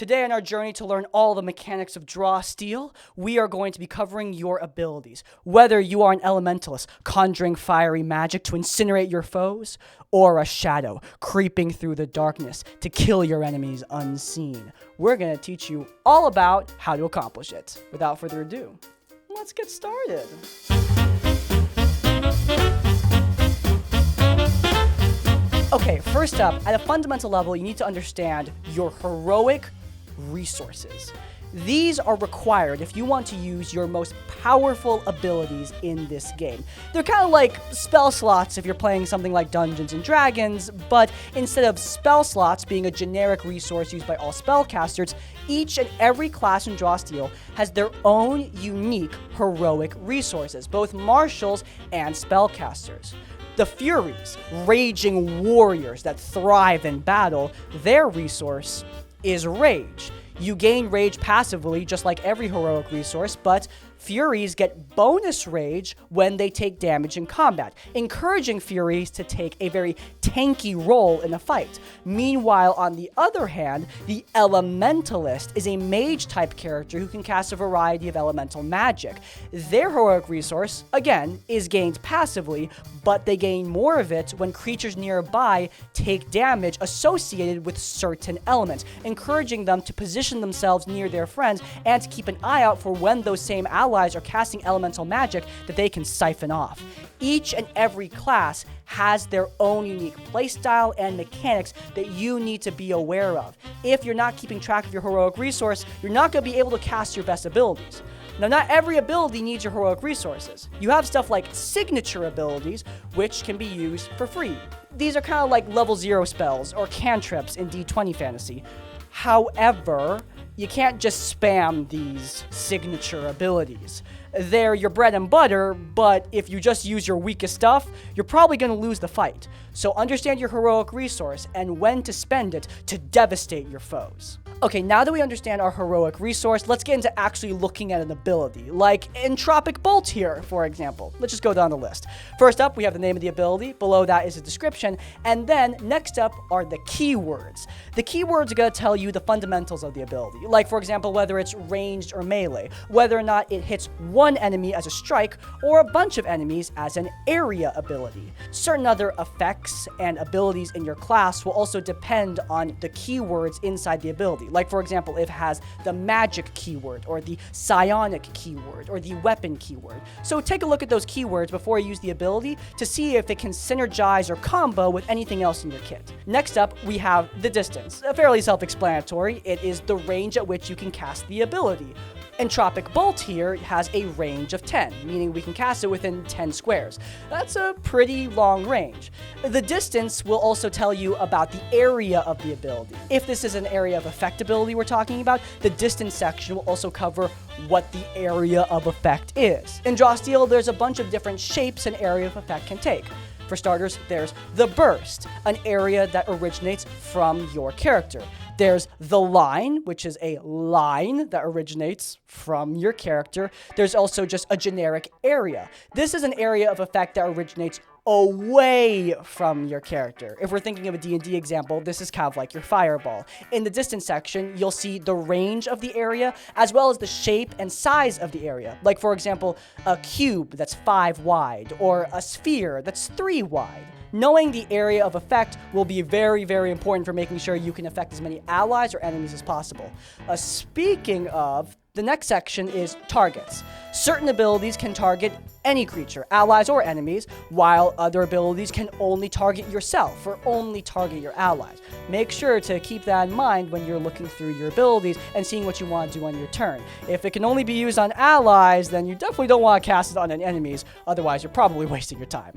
Today on our journey to learn all the mechanics of Draw Steel, we are going to be covering your abilities. Whether you are an elementalist conjuring fiery magic to incinerate your foes, or a shadow creeping through the darkness to kill your enemies unseen, we're going to teach you all about how to accomplish it. Without further ado, let's get started. Okay, first up, at a fundamental level, you need to understand your heroic resources. These are required if you want to use your most powerful abilities in this game. They're kind of like spell slots if you're playing something like Dungeons & Dragons, but instead of spell slots being a generic resource used by all spellcasters, each and every class in Draw Steel has their own unique heroic resources, both martials and spellcasters. The Furies, raging warriors that thrive in battle, their resource is Rage. You gain Rage passively, just like every heroic resource, but Furies get bonus Rage when they take damage in combat, encouraging Furies to take a very tanky role in a fight. Meanwhile, on the other hand, the Elementalist is a mage-type character who can cast a variety of elemental magic. Their heroic resource, again, is gained passively, but they gain more of it when creatures nearby take damage associated with certain elements, encouraging them to position themselves near their friends and to keep an eye out for when those same allies are casting elemental magic that they can siphon off. Each and every class has their own unique playstyle and mechanics that you need to be aware of. If you're not keeping track of your heroic resource, you're not going to be able to cast your best abilities. Now, not every ability needs your heroic resources. You have stuff like signature abilities, which can be used for free. These are kind of like level 0 spells or cantrips in D20 fantasy. However, you can't just spam these signature abilities. They're your bread and butter, but if you just use your weakest stuff, you're probably going to lose the fight. So understand your heroic resource and when to spend it to devastate your foes. Okay, now that we understand our heroic resource, let's get into actually looking at an ability, like Entropic Bolt here, for example. Let's just go down the list. First up, we have the name of the ability. Below that is a description. And then next up are the keywords. The keywords are going to tell you the fundamentals of the ability, like, for example, whether it's ranged or melee, whether or not it hits one enemy as a strike or a bunch of enemies as an area ability. Certain other effects and abilities in your class will also depend on the keywords inside the ability. Like, for example, if it has the magic keyword, or the psionic keyword, or the weapon keyword. So take a look at those keywords before you use the ability to see if it can synergize or combo with anything else in your kit. Next up, we have the distance. Fairly self-explanatory. It is the range at which you can cast the ability. Entropic Bolt here has a range of 10, meaning we can cast it within 10 squares. That's a pretty long range. The distance will also tell you about the area of the ability. If this is an area of effect ability we're talking about, the distance section will also cover what the area of effect is. In Draw Steel, there's a bunch of different shapes an area of effect can take. For starters, there's the burst, an area that originates from your character. There's the line, which is a line that originates from your character. There's also just a generic area. This is an area of effect that originates away from your character. If we're thinking of a D&D example, this is kind of like your fireball. In the distance section, you'll see the range of the area as well as the shape and size of the area. Like, for example, a cube that's 5 wide or a sphere that's 3 wide. Knowing the area of effect will be very, very important for making sure you can affect as many allies or enemies as possible. Speaking of, the next section is targets. Certain abilities can target any creature, allies or enemies, while other abilities can only target yourself or only target your allies. Make sure to keep that in mind when you're looking through your abilities and seeing what you want to do on your turn. If it can only be used on allies, then you definitely don't want to cast it on enemies, otherwise you're probably wasting your time.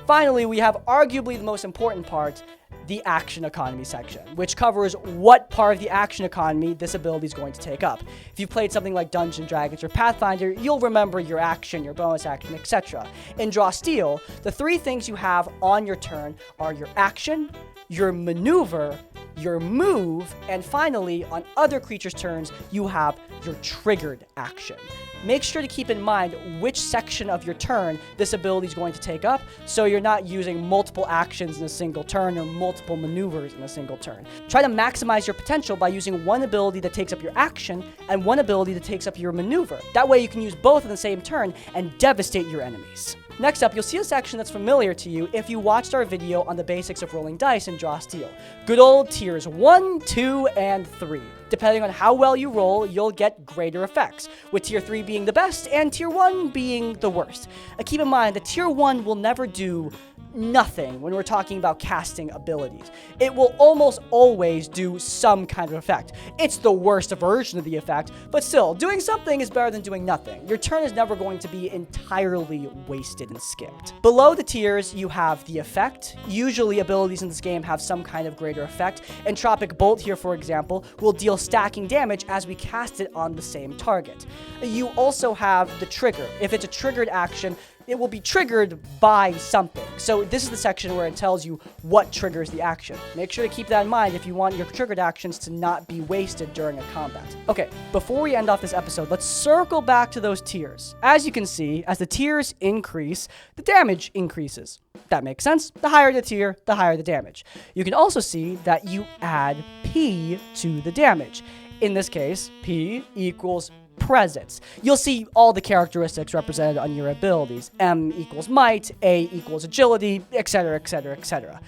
Finally, we have arguably the most important part, the action economy section, which covers what part of the action economy this ability is going to take up. If you've played something like Dungeons & Dragons or Pathfinder, you'll remember your action, your bonus action, etc. In Draw Steel, the 3 things you have on your turn are your action, your maneuver, your move, and finally, on other creatures' turns, you have your triggered action. Make sure to keep in mind which section of your turn this ability is going to take up, so you're not using multiple actions in a single turn or multiple maneuvers in a single turn. Try to maximize your potential by using one ability that takes up your action and one ability that takes up your maneuver. That way you can use both in the same turn and devastate your enemies. Next up, you'll see a section that's familiar to you if you watched our video on the basics of rolling dice and draw steel. Good old tiers 1, 2, and 3. Depending on how well you roll, you'll get greater effects, with tier 3 being the best and tier 1 being the worst. Keep in mind that tier 1 will never do nothing when we're talking about casting abilities. It will almost always do some kind of effect. It's the worst version of the effect, but still, doing something is better than doing nothing. Your turn is never going to be entirely wasted and skipped. Below the tiers, you have the effect. Usually, abilities in this game have some kind of greater effect. Entropic Bolt here, for example, will deal stacking damage as we cast it on the same target. You also have the trigger. If it's a triggered action, it will be triggered by something. So this is the section where it tells you what triggers the action. Make sure to keep that in mind if you want your triggered actions to not be wasted during a combat. Okay, before we end off this episode, let's circle back to those tiers. As you can see, as the tiers increase, the damage increases. That makes sense. The higher the tier, the higher the damage. You can also see that you add P to the damage. In this case, P equals presence. You'll see all the characteristics represented on your abilities. M equals might, A equals agility, etc., etc., etc.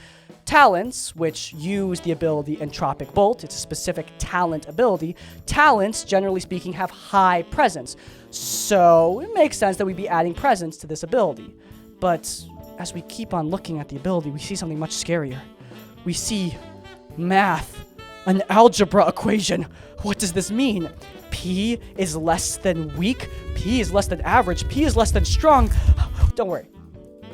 Talents, which use the ability Entropic Bolt, it's a specific talent ability. Talents, generally speaking, have high presence. So it makes sense that we'd be adding presence to this ability. But as we keep on looking at the ability, we see something much scarier. We see math, an algebra equation. What does this mean? P is less than weak, P is less than average, P is less than strong. Don't worry,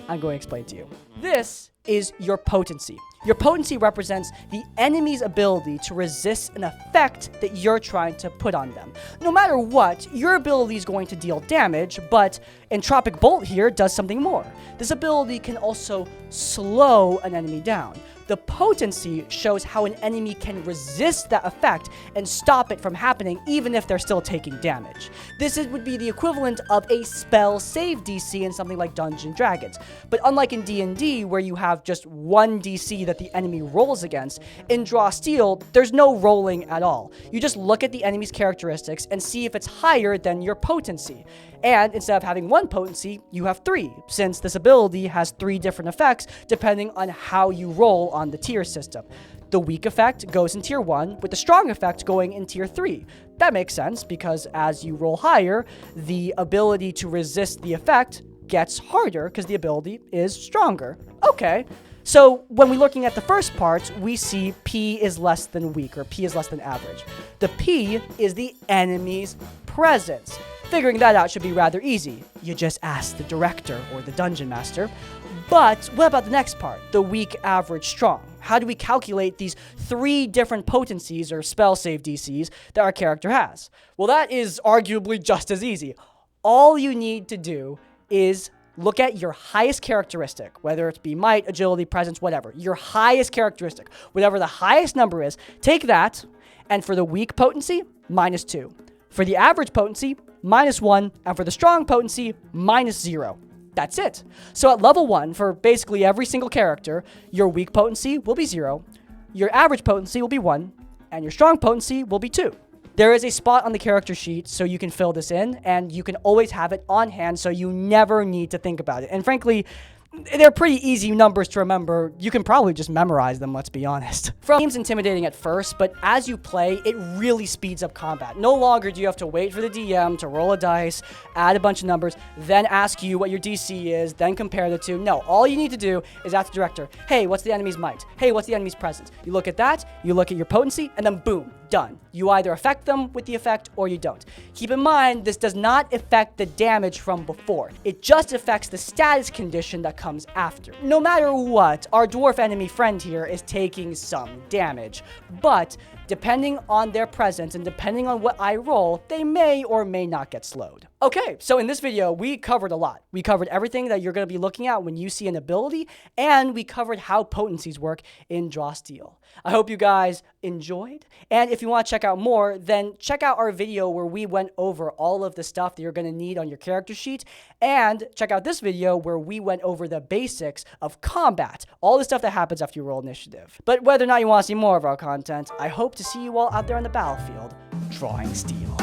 I'm going to explain to you. This is your potency. Your potency represents the enemy's ability to resist an effect that you're trying to put on them. No matter what, your ability is going to deal damage, but Entropic Bolt here does something more. This ability can also slow an enemy down. The potency shows how an enemy can resist that effect and stop it from happening even if they're still taking damage. This would be the equivalent of a spell save DC in something like Dungeons & Dragons. But unlike in D&D, where you have just one DC that the enemy rolls against, in Draw Steel, there's no rolling at all. You just look at the enemy's characteristics and see if it's higher than your potency. And instead of having one potency, you have 3, since this ability has 3 different effects depending on how you roll on the tier system. The weak effect goes in tier 1, with the strong effect going in tier 3. That makes sense, because as you roll higher, the ability to resist the effect gets harder, because the ability is stronger. Okay. So when we're looking at the first part, we see P is less than weak, or P is less than average. The P is the enemy's presence. Figuring that out should be rather easy. You just ask the director or the dungeon master. But what about the next part? The weak, average, strong. How do we calculate these 3 different potencies or spell save DCs that our character has? Well, that is arguably just as easy. All you need to do is look at your highest characteristic, whether it be might, agility, presence, whatever. Your highest characteristic, whatever the highest number is, take that, and for the weak potency, -2. For the average potency, -1, and for the strong potency, -0. That's it. So at level 1, for basically every single character, your weak potency will be 0, your average potency will be 1, and your strong potency will be 2. There is a spot on the character sheet so you can fill this in, and you can always have it on hand so you never need to think about it. And frankly, they're pretty easy numbers to remember. You can probably just memorize them, let's be honest. The game's intimidating at first, but as you play, it really speeds up combat. No longer do you have to wait for the DM to roll a dice, add a bunch of numbers, then ask you what your DC is, then compare the two. No, all you need to do is ask the director, hey, what's the enemy's might? Hey, what's the enemy's presence? You look at that, you look at your potency, and then boom, done. You either affect them with the effect or you don't. Keep in mind, this does not affect the damage from before. It just affects the status condition that comes after. No matter what, our dwarf enemy friend here is taking some damage, but depending on their presence and depending on what I roll, they may or may not get slowed. Okay, so in this video, we covered a lot. We covered everything that you're going to be looking at when you see an ability, and we covered how potencies work in Draw Steel. I hope you guys enjoyed, and if you want to check out more, then check out our video where we went over all of the stuff that you're going to need on your character sheet, and check out this video where we went over the basics of combat, all the stuff that happens after you roll initiative. But whether or not you want to see more of our content, I hope to see you all out there on the battlefield, drawing steel.